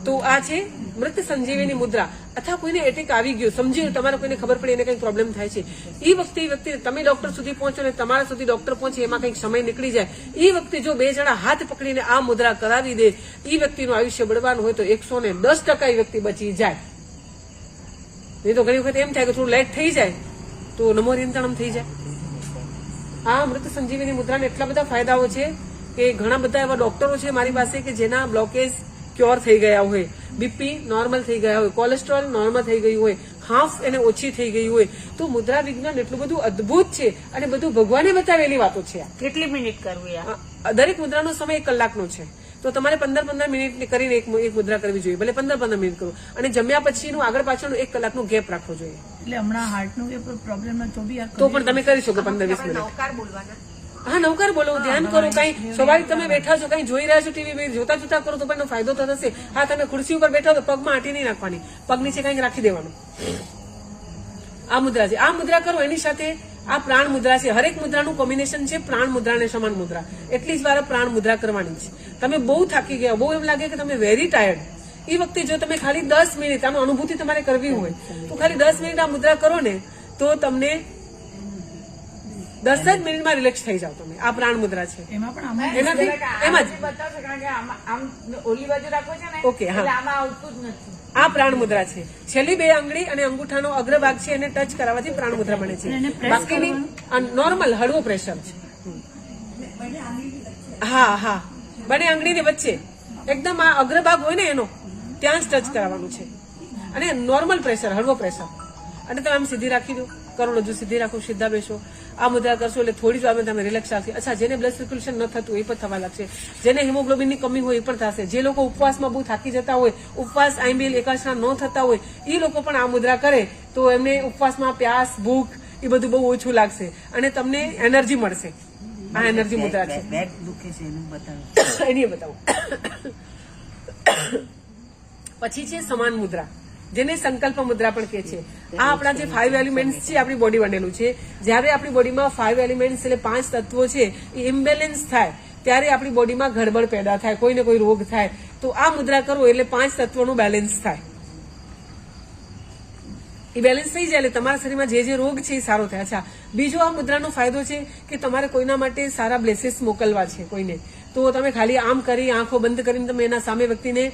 તો આ છે મૃત સંજીવની મુદ્રા. અથવા કોઈને એટેક આવી ગયો, સમજી તમારે કોઈને ખબર પડી એને કઈ પ્રોબ્લેમ થાય છે, એ વખતે તમે ડોક્ટર સુધી પહોંચો ને તમારા સુધી ડોક્ટર પહોંચે એમાં કઈક સમય નીકળી જાય, એ વખતે જો 2 જણા હાથ પકડીને આ મુદ્રા કરાવી દે, એ વ્યક્તિનું આયુષ્ય બળવાનું હોય તો 110% એ વ્યક્તિ બચી જાય. નહીં તો ઘણી વખત એમ થાય કે થોડું લેટ થઈ જાય તો નમો નિયંત્રણમ થઈ જાય. આ મૃત સંજીવની મુદ્રાના એટલા બધા ફાયદાઓ છે કે ઘણા બધા એવા ડોક્ટરો છે મારી પાસે કે જેના બ્લોકેજ ક્યોર થઈ ગયા હોય, બીપી નોર્મલ થઈ ગયા હોય, કોલેસ્ટ્રોલ નોર્મલ થઈ ગયું હોય, હાફ એને ઓછી થઈ ગઈ હોય. તો મુદ્રા વિજ્ઞાન એટલું બધું અદભુત છે અને બધું ભગવાને બતાવેલી વાતો છે. કેટલી મિનિટ કરવી? દરેક મુદ્રાનો સમય 1 કલાકનો છે, તો તમારે 15-15 મિનિટ કરીને એક મુદ્રા કરવી જોઈએ. ભલે 15-15 મિનિટ કરો અને જમ્યા પછીનું આગળ પાછળનું 1 કલાકનો ગેપ રાખવો જોઈએ. એટલે હમણાં હાર્ટનો કે પ્રોબ્લેમ તો પણ તમે કરી શકો 15-20 મિનિટ. હા, નવકાર બોલો, ધ્યાન કરો. કઈ સ્વાભાવિક તમે બેઠા છો, કઈ જોઈ રહ્યા છો ટીવી, જોતા જોતા કરો તો પણ ફાયદો તો થશે. હા, તમે ખુરશી ઉપર બેઠા તો પગમાં આંટી નહીં નાખવાની, પગ નીચે કઈક રાખી દેવાનું. આ મુદ્રા છે. આ મુદ્રા કરો એની સાથે આ પ્રાણ મુદ્રા છે. હરેક મુદ્રાનું કોમ્બિનેશન છે પ્રાણ મુદ્રા અને સમાન મુદ્રા. એટલી જ વાર પ્રાણ મુદ્રા કરવાની છે. તમે બહુ થાકી ગયા, બહુ એમ લાગે કે તમે વેરી ટાયર્ડ, એ વખતે જો તમે ખાલી 10 મિનિટ આનો અનુભૂતિ તમારે કરવી હોય તો ખાલી 10 મિનિટ આ મુદ્રા કરો ને તો તમને 10 જ મિનિટમાં રિલેક્સ થઈ જાવ તમે. આ પ્રાણ મુદ્રા છે. એનાથી એમ જ ઓકે. હા, આ પ્રાણ મુદ્રા છે. છેલ્લી 2 આંગળી અને અંગૂઠાનો અગ્રભાગ છે એને ટચ કરાવવાથી પ્રાણ મુદ્રા બને છે. બાકીની નોર્મલ હળવો પ્રેશર છે. હા હા, બંને આંગળીની વચ્ચે એકદમ આ અગ્રભાગ હોય ને એનો ત્યાં જ ટચ કરાવવાનું છે અને નોર્મલ પ્રેશર, હળવો પ્રેશર. અને તમે આમ સીધી રાખી દો, કરોડરજ્જુ સીધી રાખો, સીધા બેસો. આ મુદ્રા કરશો એટલે થોડી જ વારમાં તમે રિલેક્સ આવશે. અચ્છા, જેને બ્લડ સર્ક્યુલેશન ન થતું એ પણ થવા લાગશે, જેને હિમોગ્લોબિનની કમી હોય એ પણ થશે, જે લોકો ઉપવાસમાં બહુ થાકી જતા હોય, ઉપવાસ આંબીલ એકાદશા ન થતા હોય, એ લોકો પણ આ મુદ્રા કરે તો એમને ઉપવાસમાં પ્યાસ, ભૂખ એ બધું બહુ ઓછું લાગશે અને તમને એનર્જી મળશે. આ એનર્જી મુદ્રા છે. એની બતાવો. પછી છે સમાન મુદ્રા, જેને સંકલ્પ મુદ્રા પણ કહે છે. આ આપણા જે 5 એલિમેન્ટ્સ છે આપણી બોડી બનેલું છે. જયારે આપણી બોડીમાં 5 એલિમેન્ટ્સ એટલે 5 તત્વો છે એ ઇમ્બેલેન્સ થાય ત્યારે આપણી બોડીમાં ગડબડ પેદા થાય, કોઈને કોઈ રોગ થાય. તો આ મુદ્રા કરો એટલે 5 તત્વોનું બેલેન્સ થાય. એ બેલેન્સ થઈ જાય એટલે તમારા શરીરમાં જે રોગ છે એ સારો થાય. અચ્છા, બીજો આ મુદ્રાનો ફાયદો છે કે તમારે કોઈના માટે સારા બ્લેસીસ મોકલવા છે કોઈને, તો તમે ખાલી આમ કરી આંખો બંધ કરીને તમે એના સામે વ્યક્તિને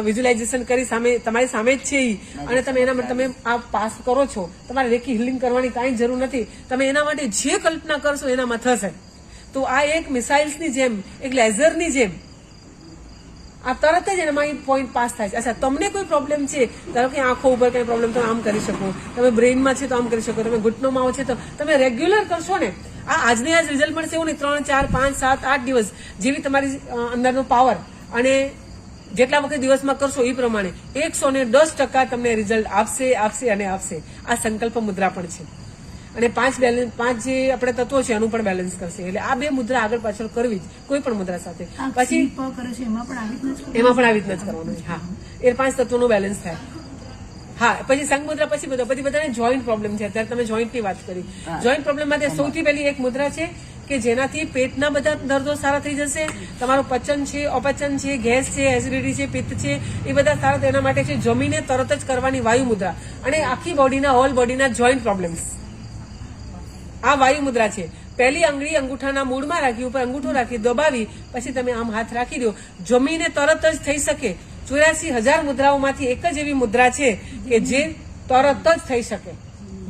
વિઝ્યુલાઇઝેશન કરી સામે તમારી સામે જ છે અને તમે એના માટે તમે આ પાસ કરો છો. તમારે રેકી હિલિંગ કરવાની કાંઈ જરૂર નથી. તમે એના માટે જે કલ્પના કરશો એનામાં થશે. તો આ એક મિસાઇલ્સની જેમ, એક લેઝરની જેમ આ તરત જ એનામાં પોઈન્ટ પાસ થાય છે. અચ્છા, તમને કોઈ પ્રોબ્લેમ છે, ધારો કે આંખો ઉપર કઈ પ્રોબ્લેમ, તમે આમ કરી શકો, તમે બ્રેઇનમાં છે તો આમ કરી શકો, તમે ઘૂંટણોમાં છે તો તમે રેગ્યુલર કરશો ને આજને આજ રિઝલ્ટ મળશે એવું નહીં. 3, 4, 5, 7, 8 દિવસ જેવી તમારી અંદરનો પાવર અને જેટલા વખત દિવસમાં કરશો એ પ્રમાણે 110% તમને રિઝલ્ટ આપશે અને આપશે. આ સંકલ્પ મુદ્રા પણ છે અને 5 જે આપણે તત્વો છે એનું પણ બેલેન્સ કરશે. એટલે આ 2 મુદ્રા આગળ પાછળ કરવી જ કોઈ પણ મુદ્રા સાથે. પછી એમાં પણ આવી રીતના જ કરવાનું. હા, એ 5 તત્વોનું બેલેન્સ થાય. હા, પછી સંઘ મુદ્રા, પછી બધાને જોઈન્ટ પ્રોબ્લેમ છે. અત્યારે તમે જોઈન્ટની વાત કરી. જોઈન્ટ પ્રોબ્લેમ માટે સૌથી પહેલી એક મુદ્રા છે કે જેનાથી પેટના બધા દર્દો સારા થઈ જશે. તમારું પચન છે, અપચન છે, ગેસ છે, એસિડિટી છે, પિત્ત છે, એ બધા સારા તેના માટે છે. જમીને તરત જ કરવાની વાયુ મુદ્રા અને આખી બોડીના, હોલ બોડીના જોઈન્ટ પ્રોબ્લેમ્સ આ વાયુ મુદ્રા છે. પહેલી આંગળી અંગૂઠાના મૂળમાં રાખી, ઉપર અંગૂઠો રાખી દબાવી પછી તમે આમ હાથ રાખી દો. જમીને તરત જ થઈ શકે. 84,000 મુદ્રાઓમાંથી એક જ એવી મુદ્રા છે કે જે તરત જ થઈ શકે,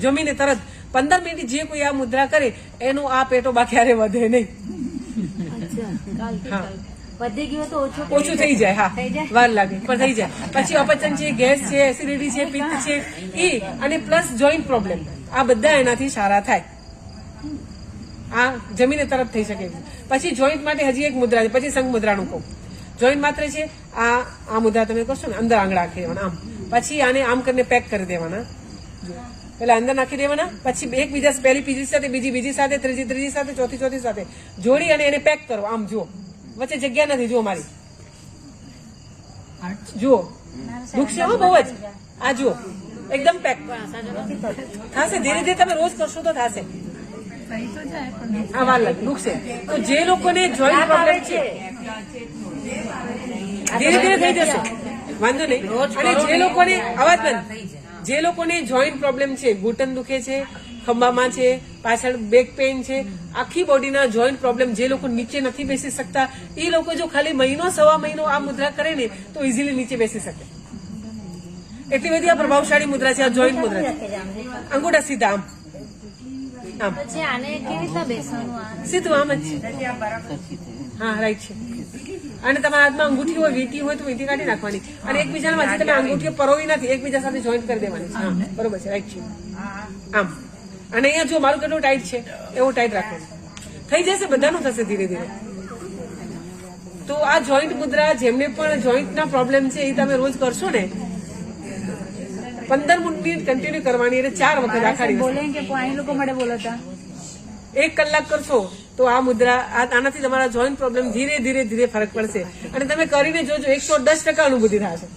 જમીને તરત. 15 મિનિટ જે કોઈ આ મુદ્રા કરે એનો આ પેટો બા ક્યારે વધે નહીં. ઓછું થઈ જાય. હા, વાર લાગે પણ થઈ જાય. પછી અપચન છે, ગેસ છે, એસિડિટી છે, પિત્ત છે એ અને પ્લસ જોઈન્ટ પ્રોબ્લેમ, આ બધા એનાથી સારા થાય. આ જમીને તરત થઈ શકે. પછી જોઈન્ટ માટે હજી એક મુદ્રા છે. પછી સંઘ મુદ્રાનું કહું. જોઈન્ટ માત્ર છે આ મુદ્રા તમે કરશો ને અંદર આંગળા નાખી દેવાના આમ, પછી આને આમ કરીને પેક કરી દેવાના. પેલા અંદર નાખી દેવાના, પછી એકબીજા પહેલી બીજી સાથે, બીજી સાથે, ત્રીજી સાથે, ચોથી સાથે જોડી અને એને પેક કરો. આમ જુઓ, વચ્ચે જગ્યા નથી. જુઓ મારી, જુઓ દુખશે હો બહુ જ. આ જુઓ એકદમ પેક થશે. ધીરે ધીરે તમે રોજ કરશો તો થશે. સહી તો જાય પણ આ વાર લાગે દુખશે. તો જે લોકોને જોઈન્ટ પ્રોબ્લેમ છે ધીરે ધીરે થઈ જશે, વાંધો નહીં. અને જે લોકોને અવાજ બંધ, જે લોકોને જોઈન્ટ પ્રોબ્લેમ છે, ઘૂંટણ દુખે છે, ખંભામાં છે, પાછળ બેક પેઇન છે, આખી બોડીના જોઈન્ટ પ્રોબ્લેમ, જે લોકો નીચે નથી બેસી શકતા, એ લોકો જો ખાલી મહિનો સવા મહિનો આ મુદ્રા કરે ને તો ઇઝીલી નીચે બેસી શકે. એટલી બધી આ પ્રભાવશાળી મુદ્રા છે, આ જોઈન્ટ મુદ્રા છે. અંગૂઠા સીધા આમ આમ પછી આને કેવી રીતના બેસવાનું આ સીધું આમ જ છે. હા રાઈટ છે. અને તમારા હાથમાં અંગૂઠી હોય, વીંટી હોય તો વીંટી કાઢી નાખવાની અને એકબીજાના વચ્ચે તમે અંગૂઠીઓ પરોવી નથી, એકબીજા સાથે જોઈન્ટ કરી દેવાની છે. હા બરોબર છે, રાઈટ છે. આમ અને અહીંયા જો મારું કેટલું ટાઈટ છે એવું ટાઈટ રાખવાનું. થઈ જશે, બધાનું થશે ધીરે ધીરે. તો આ જોઈન્ટ મુદ્રા જેમને પણ જોઈન્ટના પ્રોબ્લેમ છે એ તમે રોજ કરશો ને 15 મિનિટ કન્ટિન્યુ કરવાની એટલે 4 વખત આખા દિવસ બોલે કે પાણી લોકો માટે બોલતા 1 કલાક કરશો તો આ મુદ્રા આનાથી તમારા જોઈન્ટ પ્રોબ્લેમ ધીરે ધીરે ધીરે ફરક પડશે. અને તમે કરીને જોજો 110% અનુભૂતિ થશે.